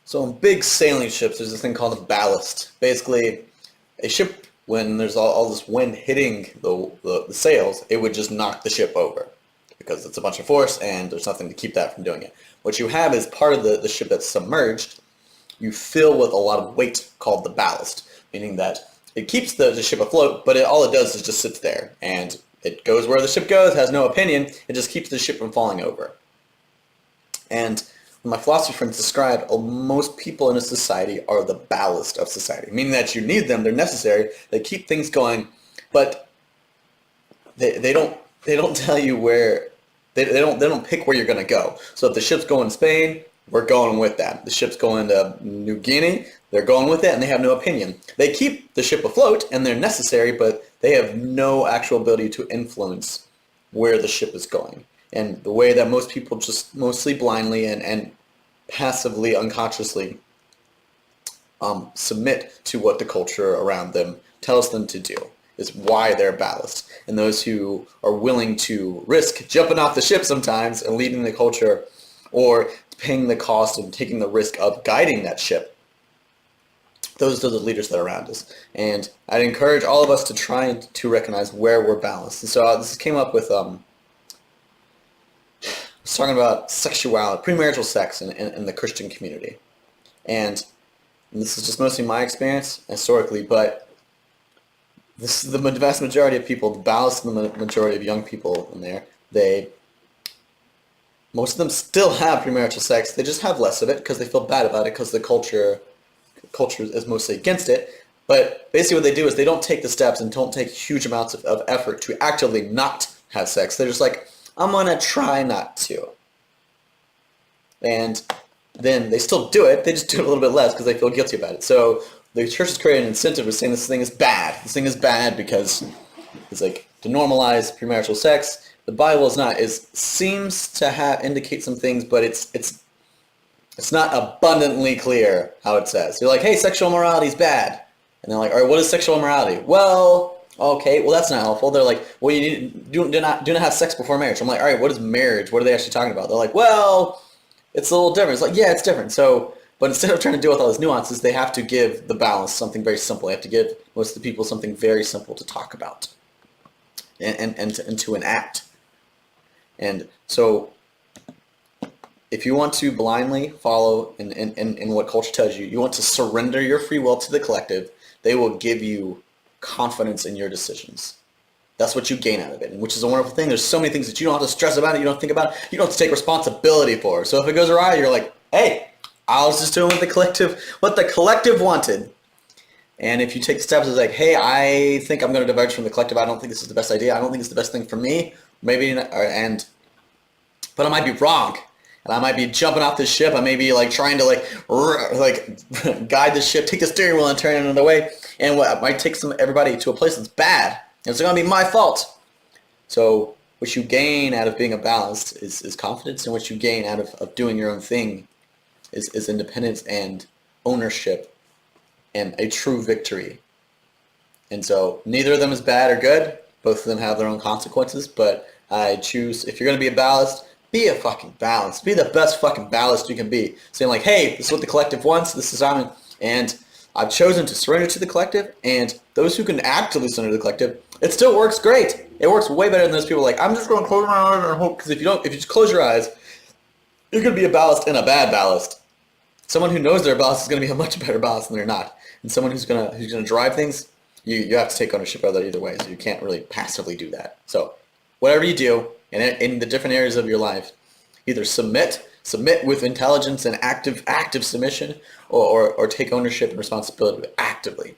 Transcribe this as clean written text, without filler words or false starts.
So in big sailing ships, there's this thing called a ballast. Basically, a ship, when there's all this wind hitting the sails, it would just knock the ship over because it's a bunch of force and there's nothing to keep that from doing it. What you have is part of the ship that's submerged, you fill with a lot of weight called the ballast, meaning that it keeps the ship afloat, but all it does is just sits there. And it goes where the ship goes, has no opinion, it just keeps the ship from falling over. And my philosophy friends described, most people in a society are the ballast of society, meaning that you need them, they're necessary, they keep things going, but they don't tell you where, they don't pick where you're going to go. So if the ship's going to Spain, we're going with that. The ship's going to New Guinea, they're going with it, and they have no opinion. They keep the ship afloat, and they're necessary, but they have no actual ability to influence where the ship is going. And the way that most people just mostly blindly and passively, unconsciously submit to what the culture around them tells them to do is why they're ballast. And those who are willing to risk jumping off the ship sometimes and leading the culture, or paying the cost and taking the risk of guiding that ship, those are the leaders that are around us. And I'd encourage all of us to try to recognize where we're balanced. And so this came up with I was talking about sexuality, premarital sex in the Christian community. And this is just mostly my experience historically, but this is the vast majority of people, the ballast of the majority of young people in there. Most of them still have premarital sex. They just have less of it because they feel bad about it because the culture is mostly against it. But basically what they do is they don't take the steps and don't take huge amounts of effort to actively not have sex. They're just like, I'm going to try not to. And then they still do it. They just do it a little bit less because they feel guilty about it. So the church has created an incentive of saying this thing is bad. This thing is bad because it's like to normalize premarital sex. The Bible is not. It seems to indicate some things, but it's not abundantly clear how it says. You're like, hey, sexual immorality is bad. And they're like, all right, what is sexual immorality? Well, okay, well, that's not helpful. They're like, well, you do not have sex before marriage. I'm like, all right, what is marriage? What are they actually talking about? They're like, well, it's a little different. It's like, yeah, it's different. So, but instead of trying to deal with all these nuances, they have to give the balance something very simple. They have to give most of the people something very simple to talk about and to enact. And so if you want to blindly follow in what culture tells you, you want to surrender your free will to the collective, they will give you confidence in your decisions. That's what you gain out of it, which is a wonderful thing. There's so many things that you don't have to stress about, you don't think about, you don't have to take responsibility for. So if it goes awry, you're like, hey, I was just doing what the collective wanted. And if you take steps as like, hey, I think I'm going to diverge from the collective. I don't think this is the best idea. I don't think it's the best thing for me. Maybe, but I might be wrong. And I might be jumping off this ship. I may be like trying to guide the ship, take the steering wheel and turn it another way. And what might take everybody to a place that's bad. And it's going to be my fault. So what you gain out of being a balanced is confidence, and what you gain out of doing your own thing is independence and ownership and a true victory. And so neither of them is bad or good. Both of them have their own consequences, but I choose, if you're going to be a ballast, be a fucking ballast. Be the best fucking ballast you can be. Saying like, hey, this is what the collective wants, this is how and I've chosen to surrender to the collective, and those who can actively surrender to the collective, it still works great. It works way better than those people like, I'm just going to close my eyes and hope, because if you just close your eyes, you're going to be a ballast and a bad ballast. Someone who knows they're a ballast is going to be a much better ballast than they're not. And someone who's going to drive things, you have to take ownership of that either way, so you can't really passively do that. So whatever you do, in the different areas of your life, either submit with intelligence and active submission, or take ownership and responsibility actively.